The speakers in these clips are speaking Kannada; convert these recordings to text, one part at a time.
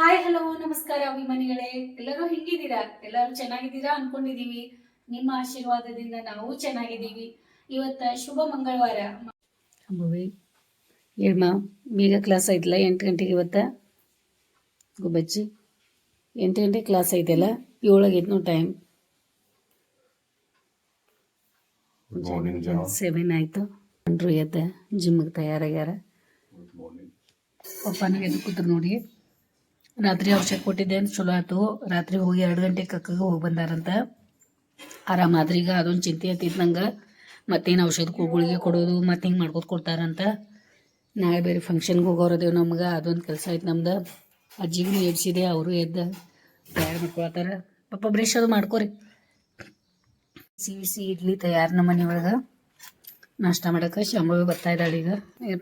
ಹಾಯ್ ಹಲೋ ನಮಸ್ಕಾರ ಅಭಿಮಾನಿಗಳೇ, ಎಲ್ಲರೂ ಹೆಂಗಿದ್ದೀರಾ? ಎಲ್ಲರೂ ಚೆನ್ನಾಗಿದ್ದೀರಾ ಅನ್ಕೊಂಡಿದೀವಿ. ನಿಮ್ಮ ಆಶೀರ್ವಾದದಿಂದ ನಾವು ಚೆನ್ನಾಗಿದ್ದೀವಿ. ಇವತ್ತ ಶುಭ ಮಂಗಳವಾರ. ಅಂಬವಿ ಹೇಳ್ಮ, ಬೇಗ ಕ್ಲಾಸ್ ಐತಲ್ಲ 8 ಗಂಟೆಗೆ. ಇವತ್ತ ಗುಬ್ಬಜ್ಜಿ 8 ಗಂಟೆ ಕ್ಲಾಸ್ ಐತಲ್ಲ, 7 ಆಗೈತೆ ನಾವು ಟೈಮ್. 7 ಆಯ್ತು. ಅಂಡ್ರು ಎದ್ದ ಜಿಮ್ಗೆ ತಯಾರಾಗ್ಯಾರ. ಪಪ್ಪನೂ ಎದ್ದು ಕೂತ್ರು ನೋಡಿ. ರಾತ್ರಿ ಔಷಧ ಕೊಟ್ಟಿದ್ದೆ ಅಂತ ಚಲೋ ಆಯ್ತು. ರಾತ್ರಿ ಹೋಗಿ 2 ಗಂಟೆ ಕಕ್ಕಗೆ ಹೋಗಿ ಬಂದಾರಂತ. ಆರಾಮಾದ್ರಿ. ಈಗ ಅದೊಂದು ಚಿಂತೆ ಆಯ್ತಿತ್ತು ನಂಗೆ. ಮತ್ತೇನು ಔಷಧ ಗುಳಿಗೆ ಕೊಡೋದು ಮತ್ತೆ ಹಿಂಗೆ ಮಾಡ್ಕೊತ ಕೊಡ್ತಾರಂತ. ನಾಳೆ ಬೇರೆ ಫಂಕ್ಷನ್ಗೆ ಹೋಗೋರದೇವು ನಮ್ಗೆ. ಅದೊಂದು ಕೆಲಸ ಆಯ್ತು ನಮ್ದು. ಅಜ್ಜಿಗೂ ಎಬ್ಸಿದೆ, ಅವರು ಎದ್ದ ತಯಾರು ಮಾಡ್ಕೊಳತ್ತಾರ. ಪಪ್ಪ ಬ್ರಷ್ ಅದು ಮಾಡ್ಕೊರಿ. ಸಿಹಿಸಿ ಇಡ್ಲಿ ತಯಾರು ನಮ್ಮ ಮನೆ ಒಳಗೆ. ನಾಷ್ಟ ಮಾಡೋಕೆ ಶಾಂಬವಿ ಬರ್ತಾ ಇದ್ದಾಳೆ ಈಗ.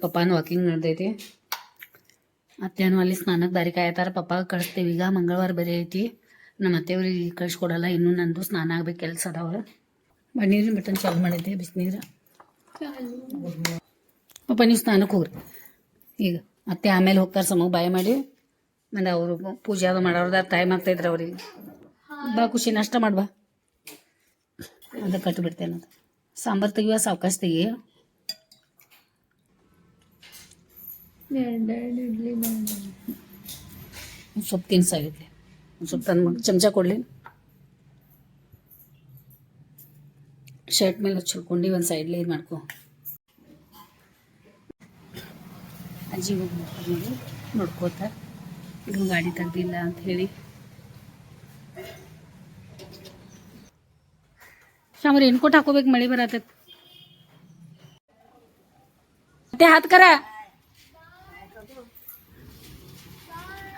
ಪಪ್ಪಾನು ವಾಕಿಂಗ್ ನಡೆದೈತಿ. ಅತ್ತೇನು ಅಲ್ಲಿ ಸ್ನಾನಕ್ಕೆ ದಾರಿ ಕಾಯತ್ತಾರ. ಪಪ್ಪ ಕಳಿಸ್ತೇವೆ. ಈಗ ಮಂಗಳವಾರ ಬೇರೆ ಐತಿ. ನಮ್ಮ ಅತ್ತೆಯವ್ರಿಗೆ ಕಳಿಸ್ಕೊಡಲ್ಲ. ಇನ್ನೂ ನಂದು ಸ್ನಾನ ಆಗ್ಬೇಕು, ಕೆಲಸ ಅದಾವ. ನೀರಿನ ಬಟನ್ ಚಾಲು ಮಾಡಿದ್ದೆ, ಬಿಸಿನೀರು. ಪಪ್ಪ ನೀವು ಸ್ನಾನಕ್ಕೆ ಹೋಗ್ರಿ ಈಗ. ಅತ್ತೆ ಆಮೇಲೆ ಹೋಗ್ತಾರೆ ಸಮ ಬಾಯ್ ಮಾಡಿ. ಮತ್ತು ಅವರು ಪೂಜೆ ಅದು ಮಾಡೋರ್ದ ಟೈಮ್ ಆಗ್ತಾಯಿದ್ರು ಅವ್ರಿಗೆ. ಬಾ ಖುಷಿ, ನಾಷ್ಟ ಮಾಡ್ಬಾ. ಅದು ಕಟ್ಟಿಬಿಡ್ತೇನೆ. ಅದು ಸಾಂಬಾರು ತೆಗಿಯುವ ಸಾವಕಾಶ ತೆಗಿ. ಸೊಪ್ಪು ತಿನ್ಸಾಗೈತಿ. ಸ್ವಲ್ಪ ತಂದು ಚಮಚ ಕೊಡಲಿ. ಶರ್ಟ್ ಮೇಲೆ ಹಚ್ಚಿಡ್ಕೊಂಡು ಒಂದು ಸೈಡ್ಲಿ ಇದು ಮಾಡ್ಕೊ. ಅಜ್ಜಿ ಹೋಗಿ ನೋಡಿ ನೋಡ್ಕೋತ ಇದು ಗಾಡಿ ತೆಗ್ದಿಲ್ಲ ಅಂತ ಹೇಳಿ. ಶಾಮರಿ ಇನ್ಕೋಟ್ ಹಾಕೋಬೇಕು, ಮಳೆ ಬರತ್ತೈತಿ. ಮತ್ತೆ ಹಾತ್ ಕರ.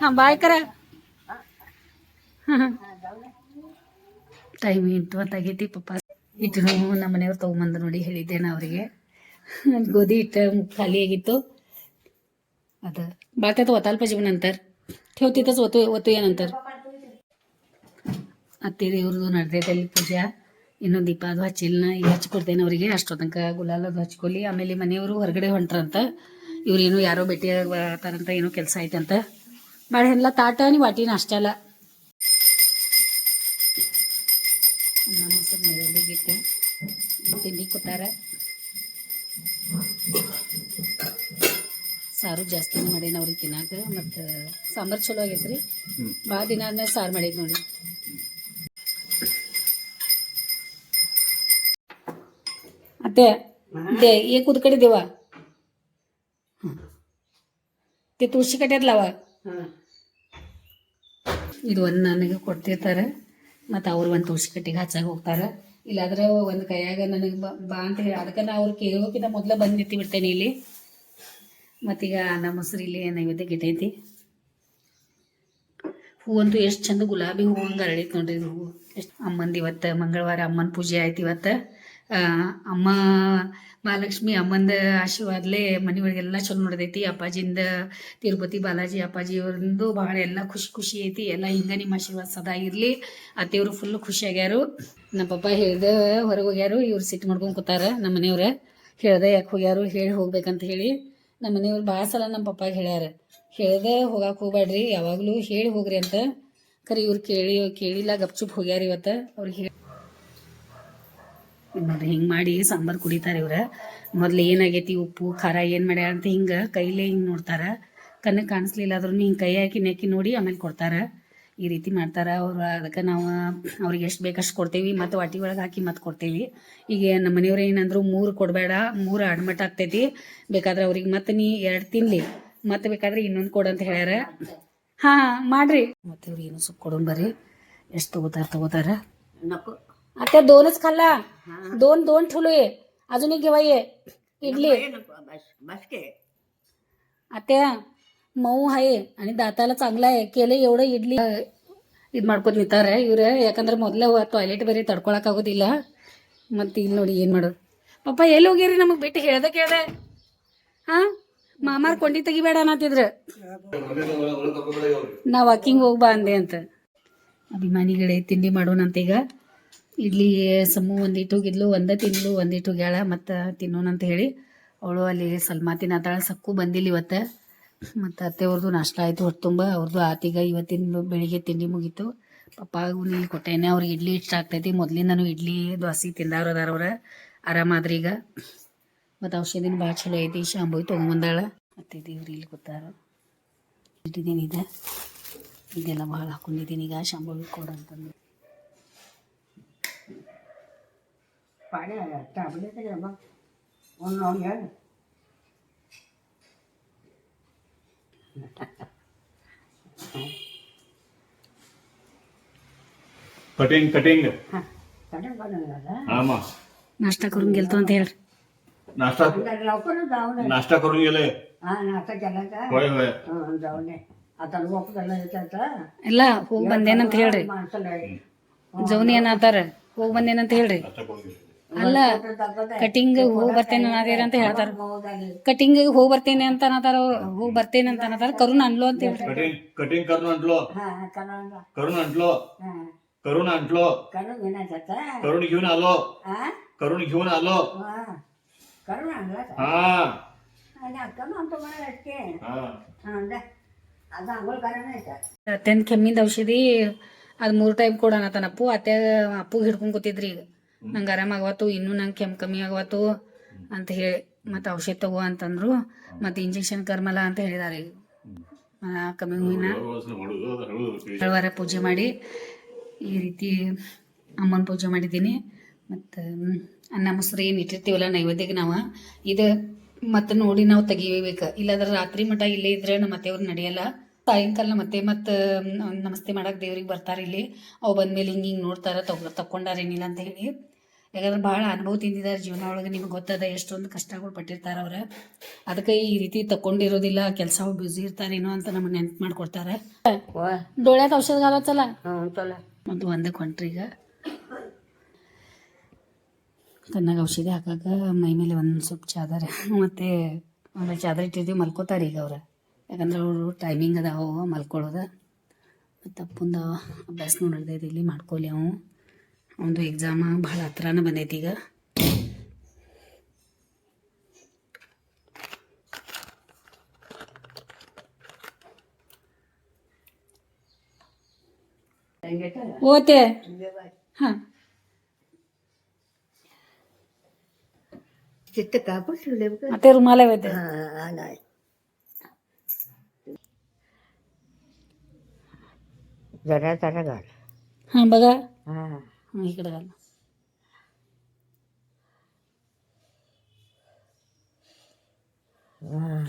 ಹಾಂ ಬಾಯ್ ಕರ. ಟೈಮ್ 8 ಹೊತ್ತಾಗೈತಿ. ಪಪ್ಪ ಹಿಟ್ಟು ನಮ್ಮ ಮನೆಯವ್ರು ತೊಗೊಂಬಂದು ನೋಡಿ, ಹೇಳಿದ್ದೆ ನಾ ಅವರಿಗೆ. ಗೋಧಿ ಹಿಟ್ಟು ಖಾಲಿ ಆಗಿತ್ತು. ಅದು ಬಾಳ್ತೈತೆ ಒತ್ತಾಲ್ಪ ಜೀವನ ಅಂತಾರೆ. ठेवतीतच ಒತ್ತು ಏನಂತಾರೆ. ಅತ್ತೆ ದೇವ್ರದ್ದು ನಡೆದೈತೆ ಅಲ್ಲಿ ಪೂಜೆ. ಇನ್ನೂ ದೀಪ ಅದು ಹಚ್ಚಿಲ್ಲ. ಈಗ ಹಚ್ಕೊಡ್ತೇನೆ ಅವರಿಗೆ. ಅಷ್ಟೋ ತನಕ ಗುಲಾಲದು ಹಚ್ಕೊಲಿ. ಆಮೇಲೆ ಮನೆಯವರು ಹೊರಗಡೆ ಹೊಂಟ್ರಂತ. ಇವ್ರೇನು ಯಾರೋ ಭೇಟಿ ಬರ್ತಾರಂತ, ಏನೋ ಕೆಲಸ ಐತಂತ. ಬಾಳೆ ಎಲ್ಲ ತಾಟ ನೀವು ವಾಟಿನ ಅಷ್ಟಲ್ಲ. ಮೊಸರು ಮೇಲಿಗಿಟ್ಟೆ ತಿಂಡಿ ಕೊಟ್ಟಾರ. ಸಾರು ಜಾಸ್ತಿ ಮಾಡೇನ ಅವ್ರಿಗೆ ತಿನ್ನಾಕ. ಮತ್ತು ಸಾಂಬಾರು ಚಲೋ ಆಗೈತೆ ರೀ. ಭಾಳ ದಿನ ಆದ್ಮೇಲೆ ಸಾರು ಮಾಡೈತೆ ನೋಡಿ. ಅತ್ತೆ ದೇ ಏ ಕೂತ್ ಕಡೆ ದೇವ. ते ತುಳಸಿ ಕಟ್ಯಾದ್ಲವ. ಇದು ಒಂದು ನನಗೆ ಕೊಡ್ತಿರ್ತಾರೆ. ಮತ್ತು ಅವ್ರು ಒಂದು ತುಳಸಿ ಕಟ್ಟಿಗೆ ಹಚ್ಚಾಗ ಹೋಗ್ತಾರೆ. ಇಲ್ಲಾದ್ರೆ ಒಂದು ಕೈಯಾಗ ನನಗೆ ಬಾ ಅಂತ ಹೇಳಿ. ಅದಕ್ಕೆ ನಾ ಅವ್ರು ಕೇಳೋಕ್ಕಿಂತ ಮೊದಲೇ ಬಂದು ನಿಂತು ಬಿಡ್ತೇನೆ ಇಲ್ಲಿ. ಮತ್ತೀಗ ನಮ್ಮ ಮೊಸರು ಇಲ್ಲಿ ನೈವೇದ್ಯಕ್ಕೆ ಇಟ್ಟೈತಿ. ಹೂವಂತೂ ಎಷ್ಟು ಚಂದ ಗುಲಾಬಿ ಹೂವು ಹಂಗೆ ಅರಳೈತೆ ನೋಡ್ರಿ. ಇದು ಹೂವು ಎಷ್ಟು. ಅಮ್ಮಂದು ಇವತ್ತು ಮಂಗಳವಾರ ಅಮ್ಮನ ಪೂಜೆ ಆಯ್ತು ಇವತ್ತು. ಅಮ್ಮ ಮಹಾಲಕ್ಷ್ಮಿ ಅಮ್ಮಂದ ಆಶೀರ್ವಾದಲೇ ಮನೆ ಒಳಗೆಲ್ಲ ಚಲೋ ನಡೆದೈತಿ. ಅಪ್ಪಾಜಿಂದ ತಿರುಪತಿ ಬಾಲಾಜಿ ಅಪ್ಪಾಜಿಯವ್ರದ್ದು ಭಾಳ ಎಲ್ಲ ಖುಷಿ ಖುಷಿ ಐತಿ. ಎಲ್ಲ ಹಿಂಗೆ ನಿಮ್ಮ ಆಶೀರ್ವಾದ ಸದಾ ಇರಲಿ. ಅತ್ತೆಯವರು ಫುಲ್ ಖುಷಿಯಾಗ್ಯಾರು. ನಮ್ಮ ಪಪ್ಪ ಹೇಳ್ದೆ ಹೊರಗೆ ಹೋಗ್ಯಾರು. ಇವ್ರು ಸಿಟ್ಟು ಮಾಡ್ಕೊಂಡು ಕೂತಾರ ನಮ್ಮ ಮನೆಯವ್ರೆ. ಹೇಳ್ದೆ ಯಾಕೆ ಹೋಗ್ಯಾರು ಹೇಳಿ ಹೋಗ್ಬೇಕಂತ ಹೇಳಿ. ನಮ್ಮ ಮನೆಯವ್ರು ಭಾಳ ಸಲ ನಮ್ಮ ಪಪ್ಪಾಗೆ ಹೇಳ್ಯಾರ, ಹೇಳ್ದೆ ಹೋಗಕ್ಕೆ ಹೋಗ್ಬೇಡ್ರಿ, ಯಾವಾಗಲೂ ಹೇಳಿ ಹೋಗ್ರಿ ಅಂತ. ಖರೆ ಇವ್ರು ಕೇಳಿಲ್ಲ, ಗಪ್ಚುಪ್ ಹೋಗ್ಯಾರ ಇವತ್ತು. ಅವ್ರಿಗೆ ಹೇಳಿ ನೋಡ್ರಿ ಹಿಂಗೆ ಮಾಡಿ ಸಾಂಬಾರು ಕುಡಿತಾರೆ ಇವ್ರು. ಮೊದಲು ಏನಾಗೈತಿ ಉಪ್ಪು ಖಾರ ಏನು ಮಾಡ್ಯಾರ ಅಂತ ಹಿಂಗೆ ಕೈಲೇ ಹಿಂಗೆ ನೋಡ್ತಾರೆ. ಕಣ್ಣಿಗೆ ಕಾಣಿಸ್ಲಿಲ್ಲ ಆದ್ರೂ ಹಿಂಗೆ ಕೈ ಹಾಕಿ ನೆಕ್ಕಿ ನೋಡಿ ಆಮೇಲೆ ಕೊಡ್ತಾರೆ. ಈ ರೀತಿ ಮಾಡ್ತಾರೆ ಅವ್ರು. ಅದಕ್ಕೆ ನಾವು ಅವ್ರಿಗೆ ಎಷ್ಟು ಬೇಕಷ್ಟು ಕೊಡ್ತೇವೆ. ಮತ್ತು ವಾಟಿ ಒಳಗೆ ಹಾಕಿ ಮತ್ತೆ ಕೊಡ್ತೇವೆ. ಈಗ ನಮ್ಮ ಮನೆಯವ್ರು ಏನಂದ್ರು 3 ಕೊಡಬೇಡ, 3 ಅಡ್ಮಟ್ ಆಗ್ತೈತಿ. ಬೇಕಾದ್ರೆ ಅವ್ರಿಗೆ ಮತ್ತೆ ನೀ 2 ತಿನ್ನಲಿ, ಮತ್ತೆ ಬೇಕಾದ್ರೆ ಇನ್ನೊಂದು ಕೊಡಂತ ಹೇಳ್ಯಾರ. ಹಾಂ ಮಾಡ್ರಿ. ಮತ್ತೆ ಇವ್ರಿಗೆ ಏನು ಸೊಪ್ಪು ಕೊಡೋಣ ಬರ್ರಿ. ಎಷ್ಟು ತಗೋತಾರ. आता 2च खाल्ला. 2 ठेवलो आहे. अजून एक घेवा ये इडली. आता मऊ आहे आणि दाताला चांगला आहे. केलं एवढं इडली ಇದು ಮಾಡ್ಕೊಂಡು ನಿಂತಾರೆ ಇವ್ರು. ಯಾಕಂದ್ರೆ ಮೊದಲೇ ಟಾಯ್ಲೆಟ್ ಬೇರೆ ತಡ್ಕೊಳಕ್ಕಾಗೋದಿಲ್ಲ. ಮತ್ತು ಇಲ್ಲಿ ನೋಡಿ ಏನು ಮಾಡೋದು. ಪಪ್ಪ ಎಲ್ಲಿ ಹೋಗ್ಯಾರಿ? ನಮಗೆ ಬಿಟ್ಟು ಕೇಳ್ದೆ. ಹಾಂ ಮಾಮಾರ್ ಕೊಂಡಿ ತೆಗಿಬೇಡ ಅನ್ನತ್ತಿದ್ರು. ನಾ ವಾಕಿಂಗ್ ಹೋಗ್ಬಾ ಅಂದೆ ಅಂತ. ಅಭಿಮಾನಿಗಳೇ ತಿಂಡಿ ಮಾಡೋಣಂತ ಈಗ. ಇಡ್ಲಿ ಸಮ್ಮು ಒಂದಿಟ್ಟು ಹೋಗಿದ್ಲು, ಒಂದೇ ತಿಂದ್ಲು, ಒಂದಿಟ್ಟು ಹೋಗ್ಯಾಳ. ಮತ್ತು ತಿನ್ನೋಣಂತ ಹೇಳಿ ಅವಳು ಅಲ್ಲಿ ಸಲ್ಮಾ ತಿನ್ನತ್ತಾಳ. ಸಕ್ಕು ಬಂದಿಲ್ಲ ಇವತ್ತು. ಮತ್ತು ಅತ್ತೆಯವ್ರದ್ದು ನಾಷ್ಟ ಆಯಿತು ಹೊತ್ತು ತುಂಬ ಅವ್ರದ್ದು ಆತೀಗ ಇವತ್ತಿನ ಬೆಳಿಗ್ಗೆ ತಿಂಡಿ ಮುಗೀತು. ಪಪ್ಪಾಗೂ ಇಲ್ಲಿ ಕೊಟ್ಟೇನೆ. ಅವ್ರಿಗೆ ಇಡ್ಲಿ ಇಷ್ಟ ಆಗ್ತೈತಿ. ಮೊದಲಿಂದನೂ ಇಡ್ಲಿ ದೋಸೆ ತಿಂದವ್ರು ಅದಾರ ಅವ್ರು ಆರಾಮಾದ್ರಿ ಈಗ. ಮತ್ತು ಔಷಧಿನ ಭಾಳ ಚಲೋ ಐತಿ. ಶಾಂಭವಿ ತೊಗೊಂಬಂದಾಳ. ಮತ್ತು ದೇವ್ರು ಇಲ್ಲಿ ಗೊತ್ತಾರ ಇಟ್ಟಿದ್ದೀನಿ. ಇದೆಲ್ಲ ಭಾಳ ಹಾಕೊಂಡಿದ್ದೀನಿ ಈಗ. ಶಾಂಭವಿ ಕೊಡಂತಂದು कटिंग कटिंग आमा नाश्ता करून गेलतो ಅಂತ ಹೇಳ್ರಿ. नाश्ता नाश्ता करून गेले. होय होय ಎಲ್ಲ ಹೋಗಿ ಬಂದೇನಂತ ಹೇಳ್ರಿ. ಜೌನಿ ಏನಂತಾರ ಹೋಗಿ ಬಂದೇನಂತ ಹೇಳ್ರಿ. नाश्ता करून गेले. ಅಲ್ಲ ಕಟಿಂಗ್ ಹೋಗಿ ಬರ್ತೇನೆ ಅನ್ನೋದೇರ ಅಂತ ಹೇಳ್ತಾರ. ಕಟಿಂಗ್ ಹೋಗಿ ಬರ್ತೇನೆ ಅಂತ ಅನ್ನತಾರ. ಅವ್ರು ಹೋಗಿ ಬರ್ತೇನೆ ಅಂತ ಅನ್ನತಾರ. ಕರುನ್ ಅನ್ಲೋ ಅಂತ ಹೇಳ್ರಿ. कटिंग कटिंग करून आणलो. करून आणलो. करून आणलो. करून घेऊन आलो. करून घेऊन आलो. हा ಅತ್ತೆನ್ ಕೆಮ್ಮಿಂದ ಔಷಧಿ ಅದು 3 ಟೈಮ್ ಕೊಡೋಣತನ ಅಪ್ಪು. ಅಪ್ಪು ಹಿಡ್ಕೊಂಡು ಕೂತಿದ್ರಿ. ಈಗ ನಂಗೆ ಆರಾಮಾಗವತ್ತು, ಇನ್ನೂ ನಂಗೆ ಕೆಮ್ಮು ಕಮ್ಮಿ ಆಗವತ್ತು ಅಂತ ಹೇಳಿ ಮತ್ತು ಔಷಧ ತಗೋ ಅಂತಂದ್ರು. ಮತ್ತು ಇಂಜೆಕ್ಷನ್ ಕರ್ಮಲ್ಲ ಅಂತ ಹೇಳಿದಾರೆ. ಈಗ ಕಮ್ಮಿ ಹೂವಿನ ಮಂಗಳವಾರ ಪೂಜೆ ಮಾಡಿ ಈ ರೀತಿ ಅಮ್ಮನ ಪೂಜೆ ಮಾಡಿದ್ದೀನಿ. ಮತ್ತು ಅನ್ನ ಮೊಸರು ಏನು ಇಟ್ಟಿರ್ತೀವಲ್ಲ ನೈವೇದ್ಯಕ್ಕೆ ನಾವು ಇದು ಮತ್ತು ನೋಡಿ ನಾವು ತೆಗಿಬೇಕು. ಇಲ್ಲಾಂದ್ರೆ ರಾತ್ರಿ ಮಠ ಇಲ್ಲೇ ಇದ್ರೆ ನಮ್ಮ ಅತ್ತೆಯವ್ರು ನಡೆಯಲ್ಲ. ಸಾಯಂಕಾಲ ಮತ್ತೆ ನಮಸ್ತೆ ಮಾಡಕ್ಕೆ ದೇವ್ರಿಗೆ ಬರ್ತಾರೆ ಇಲ್ಲಿ. ಅವು ಬಂದಮೇಲೆ ಹಿಂಗೆ ನೋಡ್ತಾರೆ ತಕ್ಕೊಂಡಾರೇನಿಲ್ಲ ಅಂತ ಹೇಳಿ. ಯಾಕಂದ್ರೆ ಭಾಳ ಅನುಭವ ತಿಂದಿದ್ದಾರೆ ಜೀವನ ಒಳಗೆ. ನಿಮ್ಗೆ ಗೊತ್ತದ ಎಷ್ಟೊಂದು ಕಷ್ಟಗಳು ಪಟ್ಟಿರ್ತಾರೆ ಅವ್ರು. ಅದಕ್ಕೆ ಈ ರೀತಿ ತಕ್ಕೊಂಡಿರೋದಿಲ್ಲ. ಕೆಲಸ ಬ್ಯುಸಿ ಇರ್ತಾರೇನೋ ಅಂತ ನಮಗೆ ನೆನ್ಪು ಮಾಡ್ಕೊಡ್ತಾರೆ. ಡೋಳ್ಯಾದ ಔಷಧ ಗಾಲತ್ತಲ್ಲ ಮತ್ತು ಒಂದಕ್ಕೆ ಹೊಂಟ್ರಿ. ಈಗ ಕಣ್ಣಾಗ ಔಷಧಿ ಹಾಕಾಕ ಮೈ ಮೇಲೆ ಒಂದು ಸ್ವಲ್ಪ ಚಾದರ ಮತ್ತು ಒಂದು ಚಾದರ ಇಟ್ಟಿದ್ದೀವಿ. ಮಲ್ಕೋತಾರೆ ಈಗ ಅವ್ರು. ಯಾಕಂದ್ರೆ ಅವರು ಟೈಮಿಂಗ್ ಅದಾವ ಮಲ್ಕೊಳ್ಳೋದು. ಮತ್ತು ಅಪ್ಪಂದು ಅಭ್ಯಾಸ ನೋಡಿದೈತಿ ಇಲ್ಲಿ ಮಾಡ್ಕೊಲಿ. ಅವನದು ಎಕ್ಸಾಮ ಭಾಳ ಹತ್ರನೇ ಬಂದೈತಿ ಈಗ. ಓತೆ ಹಾಂ ಮತ್ತೆ रुमाल आहे जरा जरा घाल. हां बघा. हां इकडे घाल.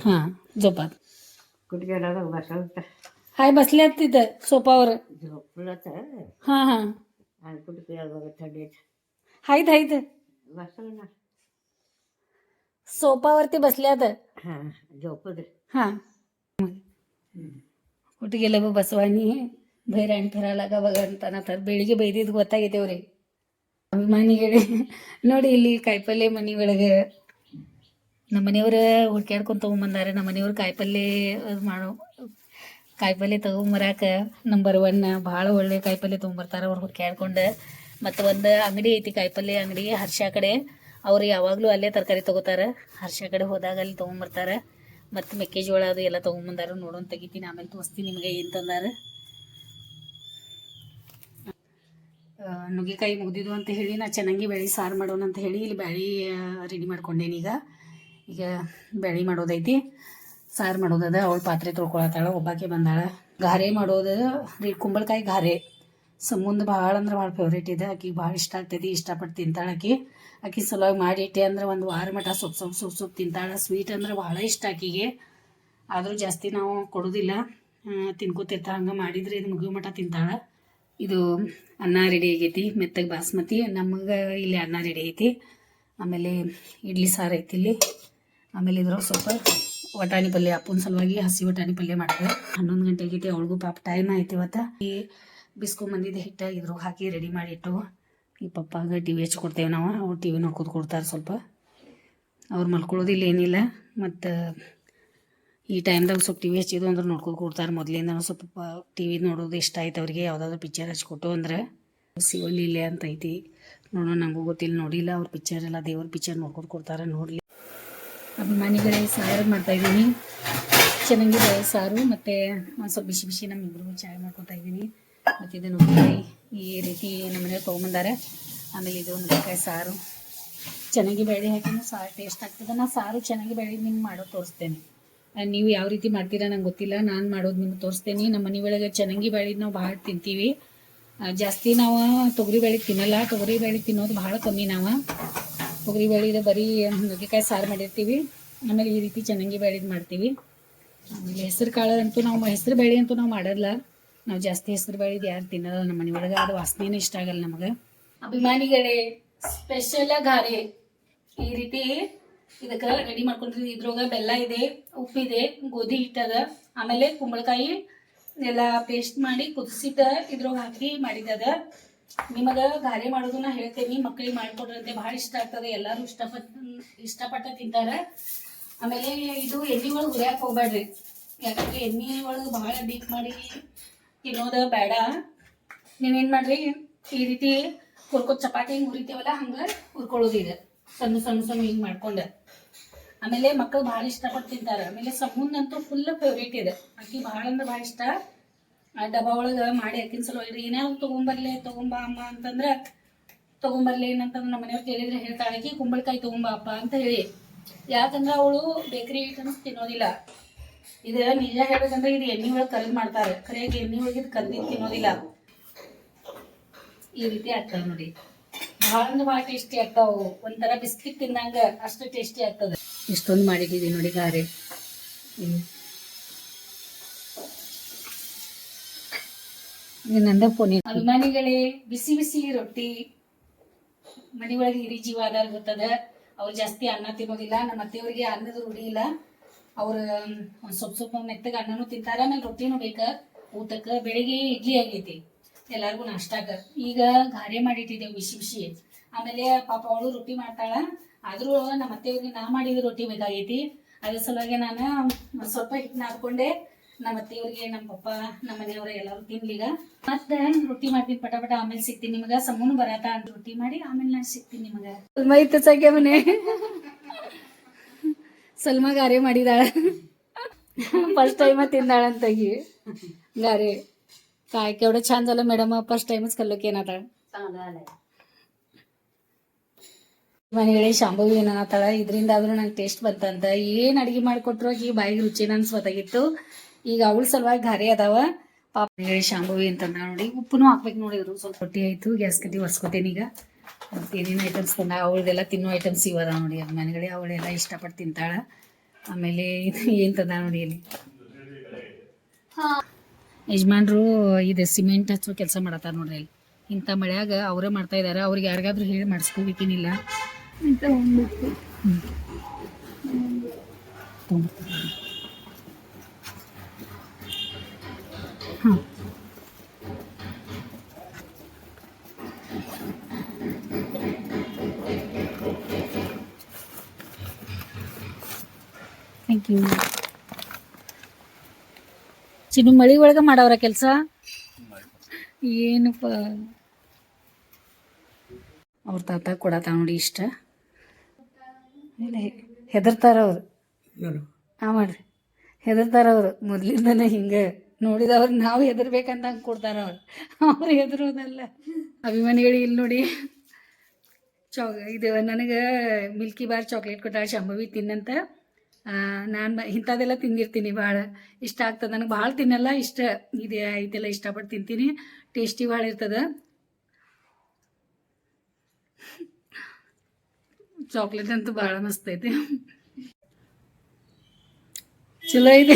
हां झोपात कुठे गेला बघ बसवत हाय बसल्यात तिथं सोपावर. झोपलं तर हां हां आणि कुठे गेला बघ थंडीत हायत हायत बसव ना. सोपावरती बसल्यात. हां झोपू दे. हां कुठे गेलं बघ बसवानी बाहेर आणि फिरायला का बघ ಅಂತಾನ तर ಬೆಳಿಗ್ಗೆ ಬೈದಿದ್ದು ಗೊತ್ತಾಗೈತೆವ್ರಿ. ಅಭಿಮಾನಿಗಳೇ ನೋಡಿ ಇಲ್ಲಿ ಕಾಯಿಪಲ್ಲೆ ಮನೆ ಒಳಗೆ ನಮ್ಮ ಮನೆಯವ್ರು ಹುಡ್ಕ್ಯಾಡ್ಕೊಂಡು ತೊಗೊಂಬಂದಾರೆ. ನಮ್ಮ ಮನೆಯವ್ರು ಕಾಯಿಪಲ್ಲೆ ಮಾಡೋ ಕಾಯಿಪಲ್ಲೆ ತೊಗೊಂಬರಾಕ ನಂಬರ್ 1 ಭಾಳ ಒಳ್ಳೆ ಕಾಯಿಪಲ್ಲೆ ತೊಗೊಂಬರ್ತಾರೆ ಅವ್ರು ಹುಡ್ಕ್ಯಾಡ್ಕೊಂಡು. ಮತ್ತು ಒಂದು ಅಂಗಡಿ ಐತಿ ಕಾಯಿಪಲ್ಲೆ ಅಂಗಡಿ ಹರ್ಷ ಕಡೆ. ಅವ್ರು ಯಾವಾಗಲೂ ಅಲ್ಲೇ ತರಕಾರಿ ತೊಗೋತಾರೆ. ಹರ್ಷ ಕಡೆ ಹೋದಾಗ ಅಲ್ಲಿ ತೊಗೊಂಬರ್ತಾರೆ. ಮತ್ತು ಮೆಕ್ಕೆಜೋಳ ಅದು ಎಲ್ಲ ತೊಗೊಂಬಂದಾರ. ನೋಡೋಣ ತೆಗಿತೀನಿ, ಆಮೇಲೆ ತೋರಿಸ್ತೀನಿ ನಿಮಗೆ ಏನು ತಂದಾರೆ. ನುಗ್ಗೆಕಾಯಿ ಮುಗ್ದಿದ್ದು ಅಂತ ಹೇಳಿ ನಾ ಚೆನ್ನಾಗಿ ಬ್ಯಾಳಿ ಸಾರು ಮಾಡೋಣ ಅಂತ ಹೇಳಿ ಇಲ್ಲಿ ಬ್ಯಾಳಿ ರೆಡಿ ಮಾಡ್ಕೊಂಡೇನಿ. ಈಗ ಬ್ಯಾಳಿ ಮಾಡೋದೈತಿ, ಸಾರು ಮಾಡೋದದ. ಅವಳು ಪಾತ್ರೆ ತೊಳ್ಕೊಳತ್ತಾಳ, ಒಬ್ಬಾಕೆ ಬಂದಾಳ. ಗಾರೆ ಮಾಡೋದು ಕುಂಬಳಕಾಯಿ ಗಾರೆ ಸಮುಂದ ಭಾಳ ಅಂದ್ರೆ ಭಾಳ ಫೇವ್ರೇಟ್ ಇದೆ. ಆಕಿಗೆ ಭಾಳ ಇಷ್ಟ ಆಗ್ತೈತಿ, ಇಷ್ಟಪಟ್ಟು ತಿಂತಾಳೆ ಆಕಿ ಸಲುವಾಗಿ ಮಾಡಿಟ್ಟೆ ಅಂದ್ರೆ ಒಂದು ವಾರ ಮಠ ಸೊಪ್ಪು ತಿಂತಾಳೆ. ಸ್ವೀಟ್ ಅಂದ್ರೆ ಭಾಳ ಇಷ್ಟ ಆಕಿಗೆ. ಆದರೂ ಜಾಸ್ತಿ ನಾವು ಕೊಡೋದಿಲ್ಲ, ತಿನ್ಕೋತಿರ್ತಾಳೆ. ಹಂಗೆ ಮಾಡಿದರೆ ಇದು ಮುಗಿಯೋ ಮಠ ತಿಂತಾಳೆ. ಇದು ಅನ್ನ ರೆಡಿ ಆಗೈತಿ, ಮೆತ್ತಗೆ ಬಾಸ್ಮತಿ. ನಮಗೆ ಇಲ್ಲಿ ಅನ್ನ ರೆಡಿ ಐತಿ. ಆಮೇಲೆ ಇಡ್ಲಿ ಸಾರು ಐತಿ ಇಲ್ಲಿ. ಆಮೇಲೆ ಇದ್ರಾಗ ಸ್ವಲ್ಪ ವಟಾಣಿ ಪಲ್ಯ, ಅಪ್ಪನ ಸಲುವಾಗಿ ಹಸಿ ವಟಾಣಿ ಪಲ್ಯ ಮಾಡಿದೆ. 11 ಗಂಟೆ ಆಗೈತಿ. ಅವಳಿಗೂ ಪಾಪ ಟೈಮ್ ಆಯ್ತು ಇವತ್ತು. ಈ ಬಿಸ್ಕೊಂಬಂದಿದ್ದೆ ಹಿಟ್ಟ ಇದ್ರಾಗ ಹಾಕಿ ರೆಡಿ ಮಾಡಿಟ್ಟು ಈ ಪಪ್ಪಾಗ ಟಿ ವಿ ಹಚ್ಕೊಡ್ತೇವೆ ನಾವು. ಅವ್ರು ಟಿ ವಿ ನೋಡ್ಕೊತ ಕೊಡ್ತಾರೆ ಸ್ವಲ್ಪ. ಅವ್ರು ಮಲ್ಕೊಳ್ಳೋದಿಲ್ಲ ಏನಿಲ್ಲ. ಮತ್ತು ಈ ಟೈಮ್ದಾಗ ಸ್ವಲ್ಪ ಟಿ ವಿ ಹಚ್ಚಿದ್ದು ಅಂದ್ರೆ ನೋಡ್ಕೊತ ಕೊಡ್ತಾರೆ. ಮೊದಲಿಂದ ಸ್ವಲ್ಪ ಟಿ ವಿ ನೋಡೋದು ಇಷ್ಟ ಆಯ್ತು ಅವ್ರಿಗೆ. ಯಾವುದಾದ್ರೂ ಪಿಕ್ಚರ್ ಹಚ್ಕೊಟ್ಟು ಅಂದ್ರೆ ಶಿವಲ್ಲಿ ಇಲ್ಲೇ ಅಂತ ಐತಿ. ನೋಡೋಣ, ನನಗೂ ಗೊತ್ತಿಲ್ಲ, ನೋಡಿಲ್ಲ. ಅವ್ರ ಪಿಕ್ಚರ್ ಎಲ್ಲ ದೇವ್ರ ಪಿಕ್ಚರ್ ನೋಡ್ಕೊತ ಕೊಡ್ತಾರೆ. ನೋಡಲಿ. ಅಭಿಮಾನಿಗಳೇ ಸಾರು ಮಾಡ್ತಾಯಿದ್ದೀನಿ. ಚೆನ್ನಾಗಿ ಬೇಳೆ ಸಾರು ಮತ್ತು ಒಂದು ಸ್ವಲ್ಪ ಬಿಸಿ ಬಿಸಿ ನಮ್ಮಿಬ್ಬರು ಚಾಯ್ ಮಾಡ್ಕೊತಾ ಇದ್ದೀನಿ. ಮತ್ತು ಇದು ನುಗ್ಗೆಕಾಯಿ ಈ ರೀತಿ ನಮ್ಮ ಮನೆಯವ್ರು ತೊಗೊಂಬಂದಾರೆ. ಆಮೇಲೆ ಇದು ನುಗ್ಗೆಕಾಯಿ ಸಾರು ಚೆನ್ನಾಗಿ ಬೇಳೆ ಹಾಕಿನೂ ಸಾರು ಟೇಸ್ಟ್ ಆಗ್ತದೆ. ನಾನು ಸಾರು ಚೆನ್ನಾಗಿ ಬೇಳೆ ನಿಮ್ಗೆ ಮಾಡೋದು ತೋರಿಸ್ತೇನೆ. ನೀವು ಯಾವ ರೀತಿ ಮಾಡ್ತೀರಾ ನಂಗೆ ಗೊತ್ತಿಲ್ಲ, ನಾನು ಮಾಡೋದು ನಿಮ್ಗೆ ತೋರಿಸ್ತೇನೆ. ನಮ್ಮ ಮನೆ ಒಳಗೆ ಚೆನ್ನಾಗಿ ಬೇಳೆ ನಾವು ಭಾಳ ತಿಂತೀವಿ. ಜಾಸ್ತಿ ನಾವು ತೊಗರಿಬೇಳೆ ತಿನ್ನಲ್ಲ, ತೊಗರಿಬೇಳೆ ತಿನ್ನೋದು ಭಾಳ ಕಮ್ಮಿ. ನಾವು ತೊಗರಿಬೇಳೆ ಬರೀ ನುಗ್ಗೆಕಾಯಿ ಸಾರು ಮಾಡಿರ್ತೀವಿ. ಆಮೇಲೆ ಈ ರೀತಿ ಚೆನ್ನಾಗಿ ಬೇಳೆದು ಮಾಡ್ತೀವಿ. ಆಮೇಲೆ ಹೆಸರು ಕಾಳು ಅಂತೂ ನಾವು ಹೆಸರು ಬೇಳೆ ಅಂತೂ ನಾವು ಮಾಡೋಲ್ಲ. ನಾವು ಜಾಸ್ತಿ ಹೆಸರು ಬೇಳೆದು ಯಾರು ತಿನ್ನೋಲ್ಲ ನಮ್ಮ ಮನೆ ಒಳಗೆ. ಅದು ವಾಸನೆನೇ ಇಷ್ಟ ಆಗಲ್ಲ ನಮಗೆ. ಅಭಿಮಾನಿಗಳೇ, ಸ್ಪೆಷಲ್ ಗಾರೆ ಈ ರೀತಿ ಇದಕ್ಕೆ ರೆಡಿ ಮಾಡ್ಕೊಂಡ್ರಿ. ಇದ್ರೊಳಗೆ ಬೆಲ್ಲ ಇದೆ, ಉಪ್ಪಿದೆ, ಗೋಧಿ ಹಿಟ್ಟದ, ಆಮೇಲೆ ಕುಂಬಳಕಾಯಿ ಎಲ್ಲ ಪೇಸ್ಟ್ ಮಾಡಿ ಕುದಿಸಿದ ಇದ್ರೊಳಗೆ ಹಾಕಿ ಮಾಡಿದದ. ನಿಮಗೆ ಗಾರೆ ಮಾಡೋದನ್ನ ಹೇಳ್ತೇನೆ, ಮಕ್ಕಳಿಗೆ ಮಾಡಿಕೊಡ್ರಂತೆ ಭಾಳ ಇಷ್ಟ ಆಗ್ತದೆ. ಎಲ್ಲರೂ ಇಷ್ಟಪಟ್ಟು ತಿಂತಾರೆ. ಆಮೇಲೆ ಇದು ಎಣ್ಣೆ ಒಳಗೆ ಹುರಿಯಕ್ಕೆ ಹೋಗ್ಬೇಡ್ರಿ, ಯಾಕಂದ್ರೆ ಎಣ್ಣೆ ಒಳಗೆ ಭಾಳ ಡೀಪ್ ಮಾಡಿ ತಿನ್ನೋದು ಬೇಡ. ನೀವೇನು ಮಾಡ್ರಿ, ಈ ರೀತಿ ಹುರ್ಕೊತ್ ಚಪಾತಿ ಹಿಂಗೆ ಹುರಿತೀವಲ್ಲ ಹಂಗೆ ಹುರ್ಕೊಳ್ಳೋದು. ಇದು ಸಣ್ಣ ಸಣ್ಣ ಸಣ್ಣ ಹಿಂಗೆ ಮಾಡ್ಕೊಂಡು. ಆಮೇಲೆ ಮಕ್ಕಳು ಭಾಳ ಇಷ್ಟಪಟ್ಟು ತಿಂತಾರೆ. ಆಮೇಲೆ ಸಮುಂದಂತೂ ಫುಲ್ ಫೇವ್ರೇಟ್ ಇದೆ, ಆಕಿ ಭಾಳ ಅಂದ್ರೆ ಭಾಳ ಇಷ್ಟ. ಡಬ್ಬ ಒಳಗೆ ಮಾಡಿ ಆಕಿನ ಸಲುವಾಗಿ ಏನಾದ್ರು ತೊಗೊಂಬ ಅಮ್ಮ ಅಂತಂದ್ರೆ ತೊಗೊಂಬರ್ಲಿ. ಏನಂತಂದ್ರೆ ನಮ್ಮ ಮನೆಯವ್ರು ಕೇಳಿದ್ರೆ ಹೇಳ್ತಾಳೆ, ಆಕಿ ಕುಂಬಳಕಾಯಿ ತೊಗೊಂಬ ಅಪ್ಪ ಅಂತ ಹೇಳಿ. ಯಾಕಂದ್ರೆ ಅವಳು ಬೇಕ್ರಿ ಐಟಮ್ಸ್ ತಿನ್ನೋದಿಲ್ಲ. ಇದು ನಿಜ ಹೇಳ್ಬೇಕಂದ್ರೆ ಇದು ಎಣ್ಣೆ ಒಳಗೆ ಕರೆದು ಮಾಡ್ತಾರೆ, ಕರೆಯಾಗಿ ಎಣ್ಣೆ ಒಳಗೆ ಇದು ಕರೆದಿದ್ದು ತಿನ್ನೋದಿಲ್ಲ. ಈ ರೀತಿ ಆಗ್ತದೆ ನೋಡಿ, ಭಾಳ ಅಂದ್ರೆ ಭಾಳ ಟೇಸ್ಟಿ ಆಗ್ತಾವು. ಒಂಥರ ಬಿಸ್ಕಿಟ್ ತಿನ್ನಂಗ ಅಷ್ಟು ಟೇಸ್ಟಿ ಆಗ್ತದೆ. ಇಷ್ಟೊಂದು ಮಾಡಿದ್ದೀವಿ ನೋಡಿ ಗಾರೆ. ನಂದ ಫೋನ್. ಅಭಿಮಾನಿಗಳೇ, ಬಿಸಿ ಬಿಸಿ ರೊಟ್ಟಿ ಮನೆ ಒಳಗೆ ಹಿರಿ ಜೀವ ಅದಾರ ಗೊತ್ತದ. ಅವ್ರು ಜಾಸ್ತಿ ಅನ್ನ ತಿನ್ನೋದಿಲ್ಲ. ನಮ್ಮ ಅತ್ತೆಯವ್ರಿಗೆ ಅನ್ನದ ರೂಢಿ ಇಲ್ಲ. ಅವ್ರು ಒಂದು ಸ್ವಲ್ಪ ಮೆತ್ತಗೆ ಅನ್ನನೂ ತಿಂತಾರೆ. ಆಮೇಲೆ ರೊಟ್ಟಿನೂ ಬೇಕ ಊಟಕ್ಕೆ. ಬೆಳಿಗ್ಗೆ ಇಡ್ಲಿ ಆಗೈತಿ ಎಲ್ಲರಿಗೂ ನಾಷ್ಟಾಕ. ಈಗ ಗಾರೆ ಮಾಡಿಟ್ಟಿದ್ದೇವೆ ಬಿಸಿ ಬಿಸಿ. ಆಮೇಲೆ ಪಾಪ ಅವಳು ರೊಟ್ಟಿ ಮಾಡ್ತಾಳ. ಆದರೂ ನಮ್ಮ ಅತ್ತೆಯವ್ರಿಗೆ ನಾ ಮಾಡಿದ ರೊಟ್ಟಿ ಬೇಕಾಗೈತಿ. ಅದ್ರ ಸಲುವಾಗಿ ನಾನು ಸ್ವಲ್ಪ ಹಿಟ್ಟು ನಾದ್ಕೊಂಡೆ. ನಮ್ಮ ಅತ್ತೆಯವ್ರಿಗೆ, ನಮ್ಮ ಪಪ್ಪ, ನಮ್ಮ ಮನೆಯವ್ರ ಎಲ್ಲರೂ ತಿನ್ಲಿಗ. ಮತ್ತೆ ರೊಟ್ಟಿ ಮಾಡ್ತೀನಿ ಪಟ ಪಟ. ಆಮೇಲೆ ಸಿಗ್ತೀನಿ ನಿಮ್ಗೆ. ಸಮೂನು ಬರಾತ ಅಂತ ರೊಟ್ಟಿ ಮಾಡಿ ಆಮೇಲೆ ನಾನು ಸಿಗ್ತೀನಿ ನಿಮ್ಗೆ. ಸಲ್ಮಾ ಇತ್ತು ಸಾಕೆ ಮನೆ ಸಲ್ಮಾ ಗಾರೆ ಮಾಡಿದಾಳ. ಫಸ್ಟ್ ಟೈಮ ತಿಂದಾಳಂತಾಗಿ ಗಾರೆ. काय केवढं छान झालं मॅडम, फर्स्ट टाइमच खाल्लं की आता. ಮನೆಗಳೇ, ಶಾಂಭವಿ ಏನತ್ತಾಳ, ಇದರಿಂದ ಆದ್ರೂ ನಂಗೆ ಟೇಸ್ಟ್ ಬಂತಂತ. ಏನು ಅಡಿಗೆ ಮಾಡಿಕೊಟ್ರು ಈ ಬಾಯಿಗೆ ರುಚಿ ಅನ್ಸ್ಬೇಕಾಗಿತ್ತು. ಈಗ ಅವಳ ಸಲುವಾಗಿ ಗಾರೆ ಅದಾವ ಪಾಪ. ಮನೆಗಳೇ, ಶಾಂಭವಿ ಅಂತಂದ ನೋಡಿ. ಉಪ್ಪುನೂ ಹಾಕ್ಬೇಕು ನೋಡಿದ್ರು. ಸ್ವಲ್ಪ ರೊಟ್ಟಿ ಆಯ್ತು, ಗ್ಯಾಸ್ ಕಟ್ಟಿ ಒರೆಸ್ಕೊತೇನೆ ಈಗ. ಮತ್ತು ಏನೇನು ಐಟಮ್ಸ್ ತಂದ ಅವಳದೆಲ್ಲ ತಿನ್ನೋ ಐಟಮ್ಸ್ ಇವದ ನೋಡಿ. ಅದು ಮನೆಗಳೇ ಅವಳೆಲ್ಲ ಇಷ್ಟಪಟ್ಟು ತಿಂತಾಳ. ಆಮೇಲೆ ಇದು ಏನು ತಂದ ನೋಡಿ ಇಲ್ಲಿ. ಯಜಮಾನ್ರು ಇದು ಸಿಮೆಂಟ್ ಹಚ್ಚೋ ಕೆಲಸ ಮಾಡತ್ತಾರ ನೋಡ್ರಿ. ಅಲ್ಲಿ ಇಂಥ ಮಳೆಯಾಗ ಅವರೇ ಮಾಡ್ತಾ ಇದ್ದಾರೆ. ಅವ್ರಿಗೆ ಯಾರಿಗಾದ್ರೂ ಹೇಳಿ ಮಾಡಿಸ್ಕೋಬೇಕೇನಿಲ್ಲ ಅಂತ ಹೋಗ್ಬೇಕು. ಹಾಂ, ಥ್ಯಾಂಕ್ ಯು. ಚಿನ್ನು ಮಳಿ ಒಳಗೆ ಮಾಡವ್ರ ಕೆಲಸ ಏನಪ್ಪ. ಅವ್ರ ತಾತ ಕೊಡತ್ತ ನೋಡಿ ಇಷ್ಟ. ಹೆದರ್ತಾರ ಅವ್ರು. ಹಾಂ ಮಾಡ್ರಿ, ಹೆದರ್ತಾರ ಅವರು ಮೊದಲಿಂದನೇ. ಹಿಂಗೆ ನೋಡಿದವ್ರು ನಾವು ಹೆದರ್ಬೇಕಂತ ಹಂಗೆ ಕೊಡ್ತಾರ ಅವ್ರು ಹೆದರೋದಲ್ಲ. ಅಭಿಮಾನಿಗಳು ಇಲ್ಲಿ ನೋಡಿ, ಇದು ನನಗೆ ಮಿಲ್ಕಿ ಬಾರ್ ಚಾಕ್ಲೇಟ್ ಕೊಟ್ಟಾಳ ಶಾಂಭವಿ ತಿನ್ನಂತ. ನಾನು ಇಂಥದ್ದೆಲ್ಲ ತಿಂದಿರ್ತೀನಿ, ಭಾಳ ಇಷ್ಟ ಆಗ್ತದೆ ನನಗೆ. ಭಾಳ ತಿನ್ನಲ್ಲ, ಇಷ್ಟ ಇದೆ ಇದೆಲ್ಲ ಇಷ್ಟಪಟ್ಟು ತಿಂತೀನಿ. ಟೇಸ್ಟಿ ಭಾಳ ಇರ್ತದೆ. ಚಾಕ್ಲೇಟ್ ಅಂತೂ ಭಾಳ ಮಸ್ತ್ ಐತಿ, ಚಲೋ ಇದೆ.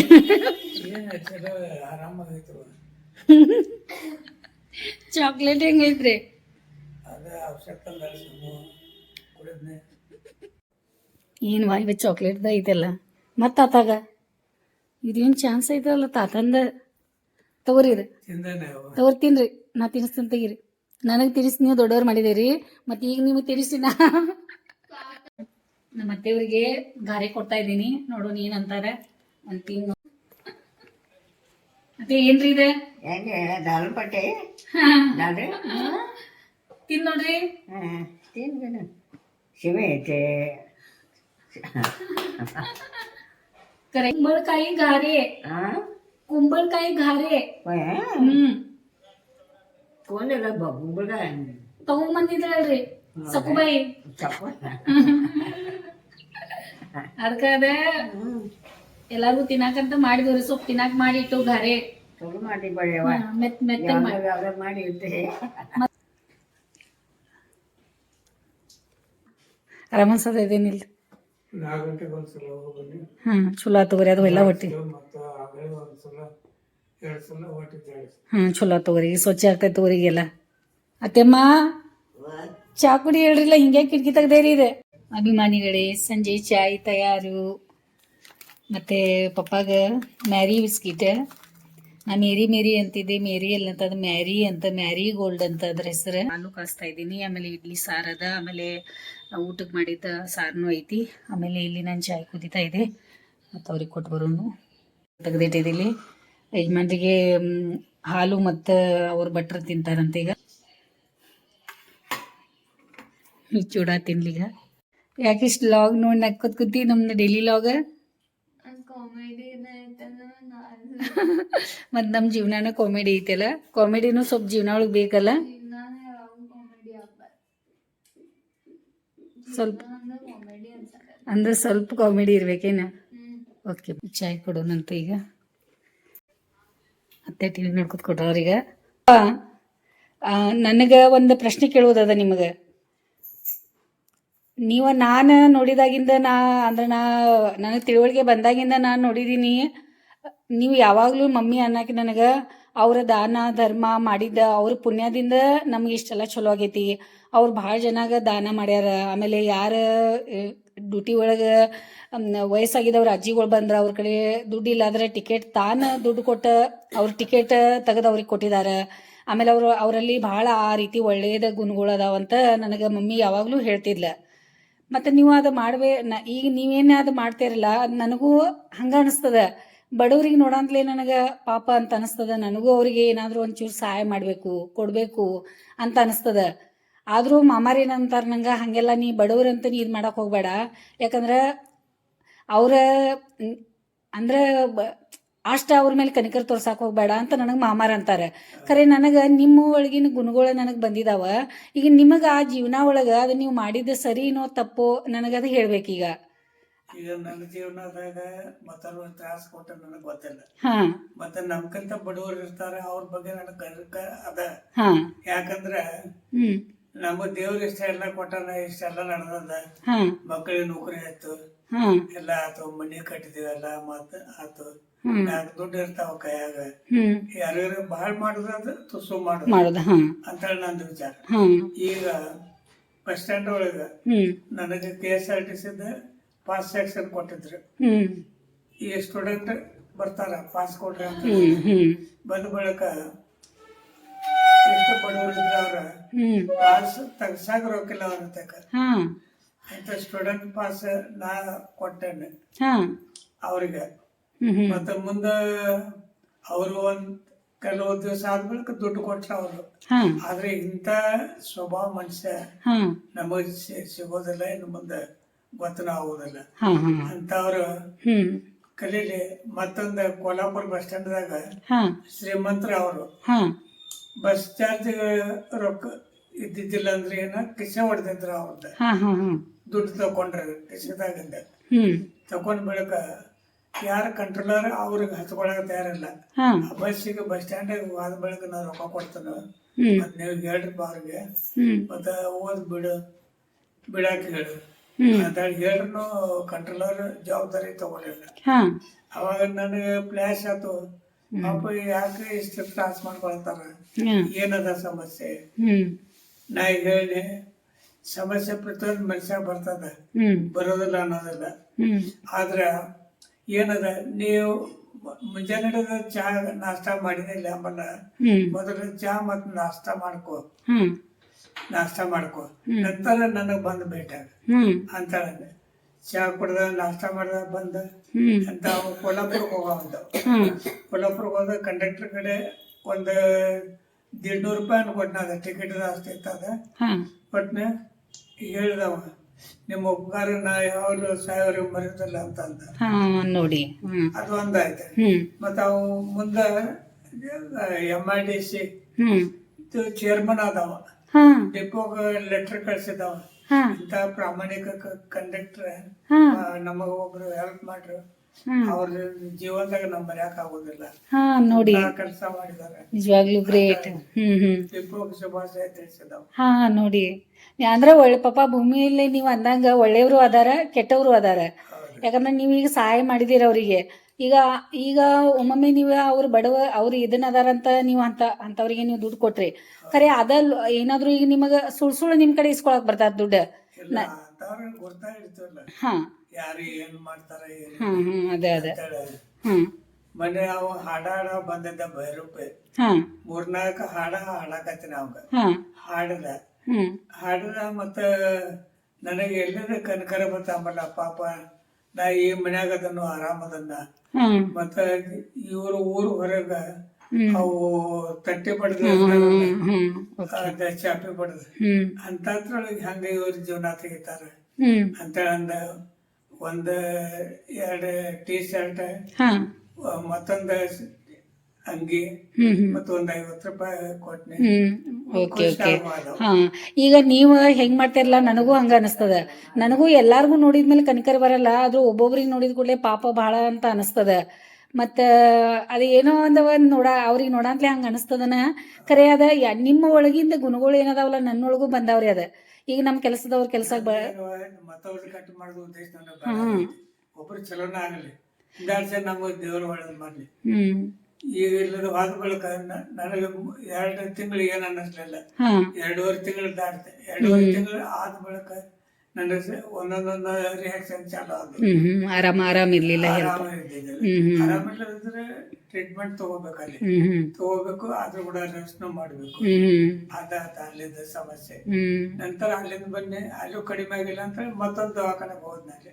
ಚಾಕ್ಲೇಟ್ ಹೆಂಗೈತ್ರಿ? ಏನು ವಾಯ್ವೆ ಚಾಕ್ಲೇಟ್ದ ಐತೆಲ್ಲ. ಮತ್ತು ತಾತಾಗ ಇದೇನು ಚಾನ್ಸ್ ಐತಲ್ಲ ತಾತಂದ. ತಗೋರಿ ತಗೋರಿ ತಿನ್ರಿ, ನಾ ತಿನ್ನಿಸ್ತೀನಿ ತೆಗೀರಿ. ನನಗೆ ತಿನ್ನಿಸಿ ನೀವು ದೊಡ್ಡವ್ರು ಮಾಡಿದೇರಿ, ಮತ್ತು ಈಗ ನಿಮಗೆ ತಿನ್ನಿಸಿ ನಮ್ಮ ಅತ್ತೆಯವ್ರಿಗೆ ಗಾರೆ ಕೊಡ್ತಾ ಇದ್ದೀನಿ. ನೋಡೋಣ ಏನಂತಾರೆ. ಒಂದು ತಿನ್ನು. ಮತ್ತೆ ಏನ್ರಿ ಇದೆ? ದಾಲ್ಪಟ್ಟೆ ತಿನ್ ನೋಡ್ರಿ. ಶಿವೆ ಐತೆ. ಕರೆ ಕುಂಬಳಕಾಯಿ ಗಾರೆ ಕುಂಬಳಕಾಯಿ ಗಾರೆ ಫೋನೆಲ್ಲ ಬಗ್ಗುಗಳ ತಗೊಂಬಂದಿದ್ರಲ್ರಿ ಸಕುಬಾಯಿ ಅದಕ್ಕ ಅದ ಎಲ್ಲಾರು ತಿನ್ನಾಕಂತ ಮಾಡಿದ್ರಿ ಸ್ವಲ್ಪ ತಿನ್ನಾಕ ಮಾಡಿ ಇಟ್ಟು ಗಾರೆ ಚಲೋ ಮಾಡಿ ಬಳ್ಯವ ಮೆತ್ತ ಮೆತ್ತ ಯಾವ್ದು ಮಾಡಿ ಇಟ್ಟೆ ಆರಾಮನ್ಸದ ಇದೇನಿಲ್ಲ 4 ಗಂಟೆಗೆ ಒಂದ್ಸಲ ಹೋಗ್ಬನ್ನಿ ಚಲೋ ತಗೋರಿ ಅದು ಎಲ್ಲ ಒಟ್ಟಿ ಮತ್ತು ಆಮೇಲೆ ಒಂದ್ಸಲ 2 ಸಲ ಹೊಟ್ಟಿದ್ದಾಳೆ ಚಲೋ ತಗೋರಿ ಸ್ವಚ್ಛ ಆಗ್ತೈತೆ ತಗೋರಿಗೆಲ್ಲ ಅತ್ತೆಮ್ಮ ಚಾ ಕುಡಿ ಹೇಳ್ರಿಲ್ಲ ಹಿಂಗೆ ಕಿಟಕಿ ತೆಗ್ದೇರಿ ಇದೆ ಅಭಿಮಾನಿಗಳೇ ಸಂಜೆ ಚಾಯ್ ತಯಾರು ಮತ್ತೆ ಪಪ್ಪಾಗ ಮ್ಯಾರಿ ಬಿಸ್ಕಿಟ್ ನಾ ಮೇರಿ ಅಂತಿದ್ದೆ ಮೇರಿ ಅಲ್ಲ ಅಂತ ಅದು ಮ್ಯಾರಿ ಅಂತ ಮ್ಯಾರಿ ಗೋಲ್ಡ್ ಅಂತ ಅದ್ರ ಹೆಸರು ಹಾಲು ಕಾಸ್ತಾ ಇದ್ದೀನಿ ಆಮೇಲೆ ಇಡ್ಲಿ ಸಾರದ ಆಮೇಲೆ ಊಟಕ್ಕೆ ಮಾಡಿದ್ದ ಸಾರನು ಐತಿ ಆಮೇಲೆ ಇಲ್ಲಿ ನಾನು ಚಾಯ್ ಕುದಿತಾ ಇದೆ ಮತ್ತು ಅವ್ರಿಗೆ ಕೊಟ್ಟು ಬರೋನು ತೆಗೆದಿಟ್ಟಿದ್ದೀನಿ ಯಜಮಾನ್ರಿಗೆ ಹಾಲು ಮತ್ತು ಅವ್ರ ಭಟ್ರು ತಿಂತಾರಂತೆ ಈಗ ಚೂಡ ತಿನ್ಲಿಗ ಯಾಕಿಷ್ಟು ಲಾಗ್ ನೋಡಿ ನಕ್ಕೋತ್ ಕೂತಿ ನಮ್ದು ಡೈಲಿ ಲಾಗ್ ಮತ್ತು ನಮ್ಮ ಜೀವನಾನ ಕಾಮಿಡಿ ಐತಲ್ಲ ಕಾಮಿಡಿನೂ ಸ್ವಲ್ಪ ಜೀವನ ಒಳಗೆ ಬೇಕಲ್ಲ ಸ್ವಲ್ಪ ಅಂದ್ರೆ ಸ್ವಲ್ಪ ಕಾಮಿಡಿ ಇರ್ಬೇಕೇನ ಓಕೆ ಚಾಯ್ ಕೊಡೋಣಂತ ಈಗ ಅತ್ತೆ ಟಿವಿ ನೋಡ್ಕೊತ ಕೊಟ್ಟವ್ರೀಗ ನನಗೆ ಒಂದು ಪ್ರಶ್ನೆ ಕೇಳೋದದ ನಿಮಗೆ ನೀವು ನಾನು ನೋಡಿದಾಗಿಂದ ನನಗೆ ತಿಳುವಳಿಕೆ ಬಂದಾಗಿಂದ ನಾನು ನೋಡಿದ್ದೀನಿ ನೀವು ಯಾವಾಗಲೂ ಮಮ್ಮಿ ಅನ್ನಕ್ಕೆ ನನಗೆ ಅವರ ದಾನ ಧರ್ಮ ಮಾಡಿದ್ದ ಅವ್ರ ಪುಣ್ಯದಿಂದ ನಮ್ಗೆ ಇಷ್ಟೆಲ್ಲ ಚಲೋ ಆಗೈತಿ ಅವ್ರು ಭಾಳ ಜನಾಗ ದಾನ ಮಾಡ್ಯಾರ ಆಮೇಲೆ ಯಾರ ಡ್ಯೂಟಿ ಒಳಗೆ ವಯಸ್ಸಾಗಿದ್ದವ್ರ ಅಜ್ಜಿಗಳು ಬಂದ್ರೆ ಅವ್ರ ಕಡೆ ದುಡ್ಡು ಇಲ್ಲಾದ್ರೆ ಟಿಕೆಟ್ ತಾನು ದುಡ್ಡು ಕೊಟ್ಟು ಅವ್ರ ಟಿಕೆಟ್ ತೆಗೆದು ಅವ್ರಿಗೆ ಕೊಟ್ಟಿದ್ದಾರೆ ಆಮೇಲೆ ಅವರಲ್ಲಿ ಭಾಳ ಆ ರೀತಿ ಒಳ್ಳೆಯದ ಗುಣಗಳು ಅದಾವಂತ ನನಗೆ ಮಮ್ಮಿ ಯಾವಾಗಲೂ ಹೇಳ್ತಿದ್ಲ ಮತ್ತು ನೀವು ಅದು ಈಗ ನೀವೇನೇ ಅದು ಮಾಡ್ತೀರಲ್ಲ ಅದು ನನಗೂ ಹಂಗೆ ಅನಿಸ್ತದ ಬಡವ್ರಿಗೆ ನೋಡಂತಲೇ ನನಗೆ ಪಾಪ ಅಂತ ಅನಿಸ್ತದ ನನಗೂ ಅವರಿಗೆ ಏನಾದರೂ ಒಂಚೂರು ಸಹಾಯ ಮಾಡಬೇಕು ಕೊಡಬೇಕು ಅಂತ ಅನಿಸ್ತದ ಆದರೂ ಮಾಮಾರು ಏನಂತಾರೆ ನಂಗೆ ಹಾಗೆಲ್ಲ ನೀ ಬಡವ್ರಂತ ನೀ ಇದು ಮಾಡೋಕೆ ಹೋಗಬೇಡ ಯಾಕಂದ್ರೆ ಅವರ ಅಂದ್ರೆ ಅಷ್ಟು ಅವ್ರ ಮೇಲೆ ಕನಿಕರ್ ತೋರ್ಸಕ್ಕೆ ಹೋಗಬೇಡ ಅಂತ ನನಗೆ ಮಾಮಾರ ಅಂತಾರೆ ಖರೆ ನನಗೆ ನಿಮ್ಮ ಒಳಗಿನ ಗುಣಗಳು ನನಗೆ ಬಂದಿದ್ದಾವ ಈಗ ನಿಮಗೆ ಆ ಜೀವನ ಒಳಗೆ ಅದು ನೀವು ಮಾಡಿದ್ದು ಸರಿನೋ ತಪ್ಪೋ ನನಗದು ಹೇಳ್ಬೇಕೀಗ ಈಗ ನನ್ನ ಜೀವನದಾಗ ಮತ್ತೊಂದು ತ್ರಾಸ ಕೊಟ್ಟ ನನಗೆ ಗೊತ್ತಿಲ್ಲ ಹಾಂ ಮತ್ತೆ ನಮ್ಕಂತ ಬಡವರು ಇರ್ತಾರೆ ಅವ್ರ ಬಗ್ಗೆ ನನಗೆ ಅದ ಹಾಂ ಯಾಕಂದ್ರೆ ಹ್ಞೂ ನಮ್ಮ ದೇವ್ರ ಇಷ್ಟೆಲ್ಲ ಕೊಟ್ಟಾನ ಇಷ್ಟೆಲ್ಲ ನಡೆದದ ಹಾಂ ಮಕ್ಕಳಿಗೆ ನೌಕರಿ ಆಯ್ತು ಹಾಂ ಎಲ್ಲ ಆತು ಮನೆ ಕಟ್ಟಿದೀವಲ್ಲ ಮತ್ತ ಆತು ಹ್ಮ್. ದುಡ್ಡು ಇರ್ತಾವ ಕೈಯಾಗ ಹ್ಞೂ ಯಾರ್ಯಾರು ಭಾಳ ಮಾಡುದ ತುಸು ಮಾಡುದು ಮಾಡೋದು ಹಾಂ ಅಂತೇಳಿ ನಂದು ವಿಚಾರ ಹಾಂ ಈಗ ಬಸ್ ಸ್ಟ್ಯಾಂಡ್ ಒಳಗ ಹ್ಞೂ ನನಗೆ KSRTC ಪಾಸ್ ಸೆಕ್ಷನ್ ಕೊಟ್ಟಿದ್ರು ಹ್ಞೂ ಈ ಸ್ಟೂಡೆಂಟ್ ಬರ್ತಾರ ಪಾಸ್ ಕೊಡ್ರಿ ಅಂತ ಹ್ಞೂ ಹ್ಞೂ ಬಂದ ಬಳಿಕ ಎಷ್ಟು ಬಡವರು ಇದ್ರ ಅವ್ರ ಹ್ಞೂ ಪಾಸ್ ತೆಗ್ಸಾಕ ರೊಕ್ಕಿಲ್ಲ ಅವ್ರ ತಕ ಹಾಂ ಅಂತ ಸ್ಟೂಡೆಂಟ್ ಪಾಸ್ ನಾ ಕೊಟ್ಟೇನೆ ಹಾಂ ಅವ್ರಿಗೆ ಹ್ಞೂ ಹ್ಞೂ ಮತ್ತೆ ಮುಂದ ಅವರು ಕೆಲವು ದಿವಸ ಆದ್ಮೇಲೆ ದುಡ್ಡು ಕೊಟ್ರ ಅವರು ಹಾಂ ಆದ್ರೆ ಇಂಥ ಸ್ವಭಾವ ಮನುಷ್ಯ ಹಾಂ ನಮಗ್ ಸಿಗೋದಿಲ್ಲ ಇನ್ನು ಮುಂದೆ ಗೊತ್ತನ ಆಗೋದಿಲ್ಲ ಹಾಂ ಹಾಂ ಅಂತವ್ರು ಹ್ಞೂ ಕಲೀಲಿ ಮತ್ತೊಂದು ಕೋಲ್ಹಾಪುರ ಬಸ್ ಸ್ಟ್ಯಾಂಡ್ದಾಗ ಹಾಂ ಶ್ರೀಮಂತರ ಅವರು ಹಾಂ ಬಸ್ ಚಾರ್ಜ್ ರೊಕ್ಕ ಇದ್ದಿದ್ದಿಲ್ಲ ಅಂದ್ರೆ ಏನ ಕಿಸೆ ಹೊಡೆದಿದ್ರು ಅವ್ರದ್ದು ಹಾಂ ಹಾಂ ಹಾಂ ದುಡ್ಡು ತಕೊಂಡ್ರ ಕಿಸೆದಾಗಿಂದ ಹ್ಞೂ ತಕೊಂಡ್ ಬಳಿಕ ಯಾರ ಕಂಟ್ರೋಲರ್ ಅವ್ರಿಗೆ ಹಚ್ಕೊಳಕ್ ತಯಾರಿಲ್ಲ ಹಾಂ ಬಸ್ಸಿಗೆ ಬಸ್ ಸ್ಟ್ಯಾಂಡಿಗೆ ಹೋದ ಬಳಿಕ ನಾ ರೊಕ್ಕ ಕೊಡ್ತಾನೆ ಹ್ಞೂ ಮತ್ ನೀವು ಹೇಳ್ರಿಪ್ಪ ಅವ್ರಿಗೆ ಹ್ಞೂ ಮತ್ತೆ ಓದ್ ಬಿಡಾಕ ಹೇಳು ಹ್ಞೂ ಅಂತ ಹೇಳ್ರು ಕಂಟ್ರೋಲರ್ ಜವಾಬ್ದಾರಿ ತಗೊಳಿಲ್ಲ ಹಾಂ ಅವಾಗ ನನಗೆ ಫ್ಲಾಶ್ ಆಯ್ತು ಪಾಪ ಯಾಕೆ ಇಷ್ಟು ತ್ರಾಸ ಮಾಡ್ಕೊಳ್ತಾರ ಹಾಂ ಏನದ ಸಮಸ್ಯೆ ಹ್ಞೂ ನಾ ಈಗ ಹೇಳಿ ಸಮಸ್ಯೆ ಪ್ರತಿಯೊಂದು ಮನುಷ್ಯ ಬರ್ತದ ಹ್ಞೂ ಬರೋದಿಲ್ಲ ಅನ್ನೋದಿಲ್ಲ ಹ್ಞೂ ಆದ್ರ ಏನದ ನೀವು ಮುಂಜಾನೆ ಚಹಾ ನಾಷ್ಟ ಮಾಡಿದಿಲ್ಲ ಆಮೇಲೆ ಹ್ಞೂ ಮೊದಲು ಚಹಾ ಮತ್ತು ನಾಷ್ಟ ಮಾಡ್ಕೋ ಹ್ಞೂ ನಾಷ್ಟ ಮಾಡ್ಕೋ ನಂತರ ನನಗೆ ಬಂದು ಭೇಟಿಯಾಗ ಹ್ಞೂ ಅಂತ ಚಹಾ ಕುಡ್ದ ನಾಷ್ಟ ಮಾಡ್ದ ಬಂದ ಹ್ಞೂ ಅಂತ ಕೊಲ್ಲಾಪುರಕ್ಕೆ ಹೋಗವಂತ ಹಾಂ ಕೊಲ್ಲಾಪುರಕ್ಕೆ ಹೋದ ಕಂಡಕ್ಟರ್ ಕಡೆ ಒಂದು 150 ರೂಪಾಯಿ ಕೊಟ್ಟನ ಟಿಕೆಟ್ ಜಾಸ್ತಿ ಇರ್ತದ ಹಾಂ ಕೊಟ್ಟನೆ ಹೇಳ್ದವ ನಿಮ್ಮ ಉಪಕಾರ ನಾ ಯಾವಾಗಲೂ ಸಾಯೋರಿಗೆ ಮರೆಯೋದಿಲ್ಲ ಅಂತ ಅಂದ. ಹಾ ನೋಡಿ. ಅದು ಒಂದಾಯ್ತು. ಮತ್ತು ಅವು ಮುಂದೆ MIDC ಚೇರ್ಮನ್ ಆದವ, ಡಿಪೋಗ ಲೆಟರ್ ಕಳ್ಸಿದವ, ಇಂಥ ಪ್ರಾಮಾಣಿಕ ಕಂಡಕ್ಟರ್ ನಮಗ ಒಬ್ರು ಹೆಲ್ಪ್ ಮಾಡ್ರು, ಅವ್ರ ಜೀವನದಾಗ ನಮ್ ಮರ್ಯಾಕ ಆಗುದಿಲ್ಲ, ನೋಡಿ ಕೆಲಸ ಮಾಡಿದಾರೆ, ನಿಜವಾಗ್ಲೂ ಗ್ರೇಟ್. ಡಿಪೋಗ ಶುಭಾಶಯ ತಿಳಿಸಿದವ. ನೋಡಿ ಅಂದ್ರೆ ಒಳ್ಳೆ ಪಾಪ ಭೂಮಿಯಲ್ಲಿ ನೀವು ಅಂದಂಗ ಒಳ್ಳೆಯವರು ಅದಾರ, ಕೆಟ್ಟವರು ಅದಾರ. ಯಾಕಂದ್ರೆ ನೀವೀಗ ಸಹಾಯ ಮಾಡಿದೀರ ಅವರಿಗೆ. ಈಗ ಈಗ ಒಮ್ಮೊಮ್ಮೆ ನೀವು ಅವ್ರು ಬಡವ ಅವ್ರು ಇದನ್ನ ಅದಾರಂತ ನೀವು ಅಂತವ್ರಿಗೆ ನೀವು ದುಡ್ಡು ಕೊಟ್ರಿ, ಖರೆ ಅದ ಏನಾದ್ರು ಈಗ ನಿಮಗ ಸುಳ್ಳು ನಿಮ್ ಕಡೆ ಇಸ್ಕೊಳಕ್ ಬರ್ತಾರ ದುಡ್ಡು. ಹಾ ಯಾರು ಏನ್ ಮಾಡ್ತಾರ ಅದೇ ಅದೇ. ಮನೆ ಅವ ಹಾಡ ಬಂದಿದ್ದ ಬೈರೂಪೆ 3-4 ಹಾಡ ಹಾಡಕತ್ತೀನಿ ಅವಾಗ. ಹಾಡದ ಮತ್ತ ನನಗೆ ಎಲ್ಲದ ಕನಕರ ಬರ್ತಂಬಲ್ಲ ಪಾಪ, ನಾ ಈ ಮನ್ಯಾಗ ಅದನ್ನು ಆರಾಮದನ್ನ. ಮತ್ತ ಇವ್ರ ಊರು ಹೊರಗ ಅವು ತಟ್ಟೆ ಬಡ್ದು ಚಾಪೆ ಬಡ್ದು ಅಂತದ್ರೊಳಗೆ ಹಂಗ ಇವ್ರ ಜೀವನ ತೆಗಿತಾರ ಅಂತೇಳಿ ಒಂದ್ 2 ಟೀ ಶರ್ಟ್, ಮತ್ತೊಂದ್ ಅಂಗಿ, ಮತ್ತೊಂದ್ 50 ರೂಪಾಯಿ ಕೊಟ್ನಿ. ಈಗ ನೀವು ಹೆಂಗ್ ಮಾಡ್ತಿರಲ್ಲ ನನಗೂ ಹಂಗ ಅನಿಸ್ತದ. ನನಗೂ ಎಲ್ಲಾರ್ಗು ನೋಡಿದ್ಮೇಲೆ ಕನಿಕರ ಬರಲ್ಲ, ಆದ್ರೂ ಒಬ್ಬೊಬ್ರಿಗೆ ನೋಡಿದ ಕೂಡಲೇ ಪಾಪ ಬಹಳ ಅಂತ ಅನಿಸ್ತದ. ಮತ್ತ ಅದ ಏನೋ ಒಂದ್ ಅವ್ರಿಗೆ ನೋಡಂತ್ಲೆ ಹಂಗ ಅನಿಸ್ತದನ. ಖರೆ ಅದ ನಿಮ್ಮ ಒಳಗಿಂದ ಗುಣಗಳು ಏನದಾವಲ್ಲ ನನ್ನೊಳಗೂ ಬಂದಾವ್ರಿ. ಅದ ಈಗ ನಮ್ ಕೆಲಸದವ್ರ ಕೆಲಸ ಕಟ್ ಮಾಡುದು ಉದ್ದೇಶ ಒಬ್ರು ಚಲೋನ ಆಗಲಿ, ನಮ್ಗೆ ದೇವ್ರ ಒಳ್ಳೇದ್ ಮಾಡ್ಲಿ. ಈಗ ಇಲ್ಲದ ವಾದ ಬಳಿಕ ನನಗೆ 2 ತಿಂಗಳು ಏನ್ ಅನ್ನಿಸ್ಲಿಲ್ಲ, 2.5 ತಿಂಗಳು ದಾಟ್ತೆ. 2.5 ತಿಂಗಳು ಆದ ಬಳಿಕ ನನ್ನ ಒಂದೊಂದೊಂದು ರಿಯಾಕ್ಷನ್ ಚಾಲು ಆದ್ವು. ಆರಾಮಿರ್ಲಿಲ್ಲ, ಆರಾಮಿಲ್ಲದ್ರೆ ಟ್ರೀಟ್ಮೆಂಟ್ ತಗೋಬೇಕಲ್ಲಿ, ತಗೋಬೇಕು. ಆದ್ರೂ ಕೂಡ ರೆಸ್ಟ್ ಮಾಡ್ಬೇಕು. ಅದಾತ ಅಲ್ಲಿದ್ದ ಸಮಸ್ಯೆ. ನಂತರ ಅಲ್ಲಿಂದ ಬನ್ನಿ, ಅಲ್ಲೂ ಕಡಿಮೆ ಆಗಿಲ್ಲ ಅಂತ ಮತ್ತೊಂದು ದವಾಖಾನೆಗೆ ಹೋದ್ನಲ್ಲಿ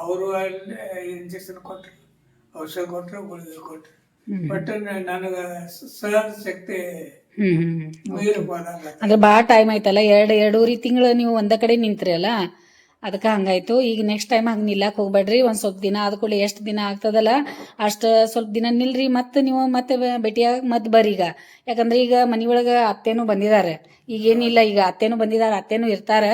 ಅವರು ಅಲ್ಲಿ ಇಂಜೆಕ್ಷನ್ ಕೊಟ್ರು, ಔಷಧ ಕೊಟ್ರು, ಗುಳಿಗೆ ಕೊಟ್ರು. ಬಟ್ ನನಗ ಸಹಜ ಶಕ್ತಿ ಅಂದ್ರೆ ಭಾಳ ಟೈಮ್ ಆಯ್ತಲ್ಲ, 2.5 ತಿಂಗಳು ನೀವು ಒಂದ ಕಡೆ ನಿಂತ್ರಿ ಅಲ್ಲ, ಅದಕ್ಕೆ ಹಂಗಾಯ್ತು. ಈಗ ನೆಕ್ಸ್ಟ್ ಟೈಮ್ ಹಂಗೆ ನಿಲ್ಲಕ್ಕೆ ಹೋಗ್ಬೇಡ್ರಿ. ಒಂದು ಸ್ವಲ್ಪ ದಿನ ಆದ ಕೂಡಲೇ ಎಷ್ಟು ದಿನ ಆಗ್ತದಲ್ಲ ಅಷ್ಟು ಸ್ವಲ್ಪ ದಿನ ನಿಲ್ರಿ. ಮತ್ತೆ ನೀವು ಮತ್ತೆ ಭೇಟಿಯಾಗ ಮತ್ತೆ ಬರ್ರಿ. ಈಗ ಯಾಕಂದ್ರೆ ಈಗ ಮನೆಯೊಳಗೆ ಅತ್ತೇನೂ ಬಂದಿದ್ದಾರೆ, ಈಗೇನಿಲ್ಲ, ಈಗ ಅತ್ತೇನೂ ಬಂದಿದ್ದಾರೆ, ಅತ್ತೇನೂ ಇರ್ತಾರೆ.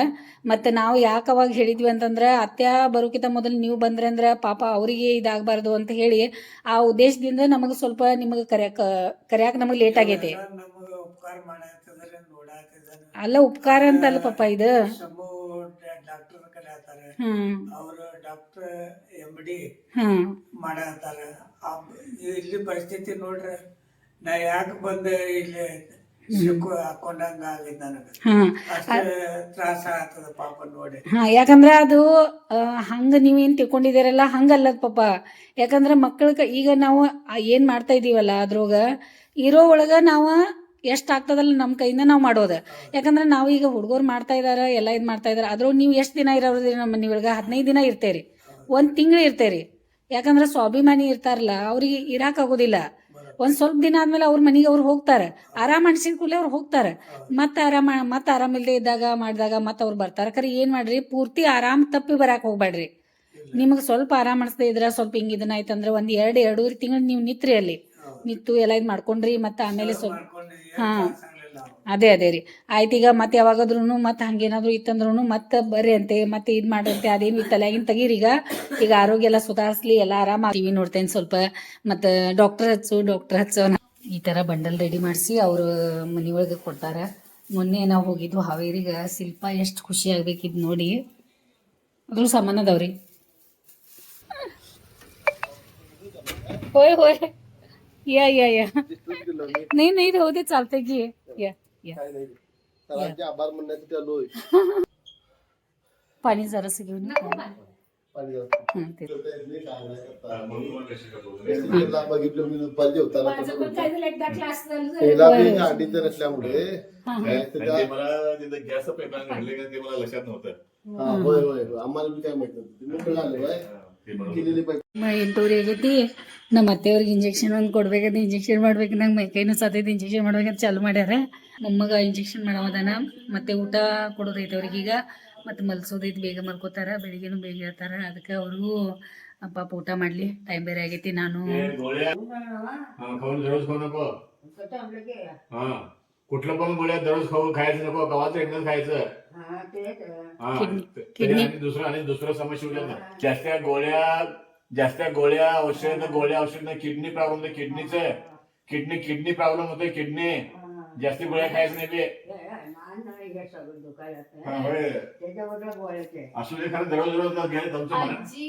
ಮತ್ತು ನಾವು ಯಾಕೆ ಅವಾಗ ಹೇಳಿದ್ವಿ ಅಂತಂದ್ರೆ ಅತ್ಯ ಬರೋಕ್ಕಿಂತ ಮೊದಲು ನೀವು ಬಂದ್ರೆ ಅಂದ್ರೆ ಪಾಪ ಅವರಿಗೆ ಇದಾಗಬಾರ್ದು ಅಂತ ಹೇಳಿ ಆ ಉದ್ದೇಶದಿಂದ ನಮಗೆ ಸ್ವಲ್ಪ ನಿಮಗೆ ಕರ್ಯಾಕ ನಮಗೆ ಲೇಟ್ ಆಗೈತಿ. ಅಲ್ಲ ಉಪಕಾರ ಅಂತ ಅಲ್ಲ ಪಾಪ ಇದು. ಡಾಕ್ಟರ್ ಕಲಿಯತ್ತಾರೆ, ಅವರು ಡಾಕ್ಟರ್ MD ಮಾಡತ್ತಾರ. ಇಲ್ಲಿ ಪರಿಸ್ಥಿತಿ ನೋಡ್ರಿ, ನಾ ಯಾಕೆ ಬಂದೆ ಇಲ್ಲಿ ಹಾಕೊಂಡಂಗ ಆಗಿದ್ ನನಗೆ. ಅಷ್ಟೇ ತ್ರಾಸ ಆಗ್ತದ ಪಾಪ ನೋಡಿ. ಯಾಕಂದ್ರೆ ಅದು ಹಂಗ ನೀವೇನ್ ತಿಳ್ಕೊಂಡಿದ್ದೀರಲ್ಲ ಹಂಗಲ್ಲದ ಪಾಪ. ಯಾಕಂದ್ರೆ ಮಕ್ಕಳ ಈಗ ನಾವು ಏನ್ ಮಾಡ್ತಾ ಇದೀವಲ್ಲ ಅದ್ರೊಳಗ ಇರೋ ಒಳಗ ನಾವು ಎಷ್ಟು ಆಗ್ತದಲ್ಲ ನಮ್ಮ ಕೈಯಿಂದ ನಾವು ಮಾಡೋದು. ಯಾಕಂದ್ರೆ ನಾವು ಈಗ ಹುಡುಗರು ಮಾಡ್ತಾ ಇದಾರೆ, ಎಲ್ಲ ಇದು ಮಾಡ್ತಾ ಇದಾರೆ. ಅದ್ರೊಳಗೆ ನೀವು ಎಷ್ಟು ದಿನ ಇರೋದ್ರಿ ನಮ್ಮ ಮನೆಯೊಳಗೆ? 15 ದಿನ ಇರ್ತೇರಿ, 1 ತಿಂಗಳು ಇರ್ತೇರಿ. ಯಾಕಂದ್ರೆ ಸ್ವಾಭಿಮಾನಿ ಇರ್ತಾರಲ್ಲ ಅವ್ರಿಗೆ ಇರಾಕಾಗೋದಿಲ್ಲ. ಒಂದು ಸ್ವಲ್ಪ ದಿನ ಆದ್ಮೇಲೆ ಅವ್ರ ಮನೆಗೆ ಅವ್ರು ಹೋಗ್ತಾರೆ, ಆರಾಮ್ ಅನ್ಸಿದ ಕೂಡಲೇ ಅವ್ರು ಹೋಗ್ತಾರೆ. ಮತ್ತೆ ಆರಾಮಿಲ್ಲದೆ ಇದ್ದಾಗ ಮಾಡಿದಾಗ ಮತ್ತೆ ಅವ್ರು ಬರ್ತಾರೆ. ಖರೆ ಏನು ಮಾಡ್ರಿ, ಪೂರ್ತಿ ಆರಾಮ್ ತಪ್ಪಿ ಬರಕ್ಕೆ ಹೋಗ್ಬೇಡ್ರಿ. ನಿಮಗೆ ಸ್ವಲ್ಪ ಆರಾಮ್ ಅನಿಸ್ತಾ ಇದ್ರೆ ಸ್ವಲ್ಪ ಹಿಂಗೆ ಇದನ್ನ ಆಯ್ತಂದ್ರೆ 2.5 ತಿಂಗಳು ನೀವು ನಿತ್ರಿ, ಅಲ್ಲಿ ನಿತ್ತು ಎಲ್ಲ ಇದು ಮಾಡ್ಕೊಂಡ್ರಿ. ಮತ್ತೆ ಆಮೇಲೆ ಸ್ವಲ್ಪ ಅದೇ ರೀ ಆಯ್ತು. ಈಗ ಮತ್ತೆ ಯಾವಾಗಾದ್ರೂ ಮತ್ತೆ ಹಂಗೇನಾದ್ರು ಇತ್ತಂದ್ರೂ ಮತ್ತೆ ಬರ್ರಿ ಅಂತೆ, ಮತ್ತೆ ಇದು ಮಾಡ್ರಂತೆ. ಅದೇನು ತಲೆಯಾಗಿನ ತೆಗೀರಿ. ಈಗ ಆರೋಗ್ಯ ಎಲ್ಲ ಸುಧಾರಿಸ್ಲಿ, ಎಲ್ಲ ಆರಾಮ. ಟಿವಿ ನೋಡ್ತೇನೆ ಸ್ವಲ್ಪ, ಮತ್ತು ಡಾಕ್ಟರ್ ಹಚ್ಚು ಈ ಥರ ಬಂಡಲ್ ರೆಡಿ ಮಾಡಿಸಿ ಅವರು ಮನೆಯೊಳಗೆ ಕೊಡ್ತಾರೆ. ಮೊನ್ನೆ ನಾವು ಹೋಗಿದ್ವು ಹಾವೇರಿಗೆ. ಶಿಲ್ಪ ಎಷ್ಟು ಖುಷಿ ಆಗ್ಬೇಕಿದ್ ನೋಡಿ. ಅದ್ರ ಸಾಮಾನು ಅದಾವ್ರಿ. होय होय या नाही राहू दे, चालतंय की या. आभार म्हणण्यासाठी आलोय. पाणी जरासं घेऊन बघितलं मी पाहिजे होता नसल्यामुळे गॅस घडले का ते मला लक्षात नव्हतं. होय आम्हाला बी काय माहित नव्हतं. ಎಂಟೂವರೆ ಆಗೈತಿ. ನಮ್ಮ ಅತ್ತೆಯವ್ರಿಗೆ ಇಂಜೆಕ್ಷನ್ ಒಂದು ಕೊಡ್ಬೇಕಂತ ಇಂಜೆಕ್ಷನ್ ಮಾಡ್ಬೇಕು. ನಂಗೆ ಮೈಕೈನೂ ಸತೈತಿ, ಇಂಜೆಕ್ಷನ್ ಮಾಡ್ಬೇಕಂತ ಚಾಲು ಮಾಡ್ಯಾರ. ಮೊಮ್ಮಗ ಇಂಜೆಕ್ಷನ್ ಮಾಡವದಾನ. ಮತ್ತೆ ಊಟ ಕೊಡೋದೈತೆ ಅವ್ರಿಗೆ. ಈಗ ಮತ್ತು ಮಲ್ಸೋದೈತಿ ಬೇಗ ಮಲ್ಕೋತಾರ, ಬೆಳಿಗ್ಗೆನೂ ಬೇಗ ಹೇಳ್ತಾರ. ಅದಕ್ಕೆ ಅವ್ರಿಗೂ ಪಾಪ ಊಟ ಮಾಡಲಿ, ಟೈಮ್ ಬೇರೆ ಆಗೈತಿ. ನಾನು दररोज खाऊ नको. हा कुठलं पण गोळ्या दररोज खायचं नको, कवाच एकदाच खायचं. हा किडनी आणि दुसरं समस्या होत्या ना. जास्त गोळ्या औषध किडनी प्रॉब्लेम किडनी प्रॉब्लेम होतोय. किडनी जास्त गोळ्या खायचं नाही बे. हा, होय. असू दे खरं दररोज घ्या तुमचं म्हणा. आजी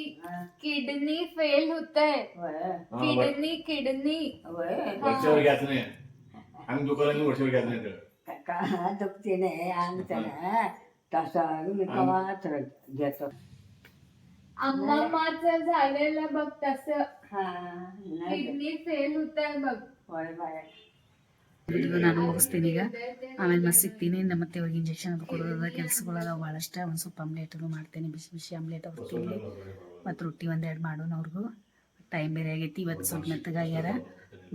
किडनी फेल होत आहे. किडनी वरच्यावर घ्यायचं नाही. आम्ही दुकानात वरच्यावर घ्यायचं नाही तर. दुखतीने अंगठ्याने तसं मी कवाच घेतो. अम्माचं झालेलं बघ तसं. हा नाही किडनी फेल होत आहे बघ. होय बाय. ವಿಡಿಯೋ ನಾನು ಮುಗಿಸ್ತೀನಿ ಈಗ. ಆಮೇಲೆ ಮತ್ತೆ ಸಿಗ್ತೀನಿ. ಮತ್ತೆ ಇವಾಗ ಇಂಜೆಕ್ಷನ್ ಅದು ಕೊಡೋದ ಕೆಲಸಗಳದ ಭಾಳಷ್ಟ. ಒಂದು ಸ್ವಲ್ಪ ಆಮ್ಲೆಟನ್ನು ಮಾಡ್ತೇನೆ, ಬಿಸಿ ಬಿಸಿ ಆಮ್ಲೆಟ್ ಅವ್ರು ತಿನ್ನಲಿ. ಮತ್ತು ರೊಟ್ಟಿ ಒಂದೆರಡು ಮಾಡೋಣ ಅವ್ರಿಗೂ. ಟೈಮ್ ಬೇರೆ ಆಗೈತಿ, ಇವತ್ತು ಸ್ವಲ್ಪ ಮೆತ್ತಗಾಗ್ಯಾರ.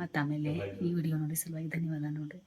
ಮತ್ತು ಆಮೇಲೆ ಈ ವಿಡಿಯೋ ನೋಡಿ ಸಲುವಾಗಿ ಧನ್ಯವಾದ ನೋಡ್ರಿ.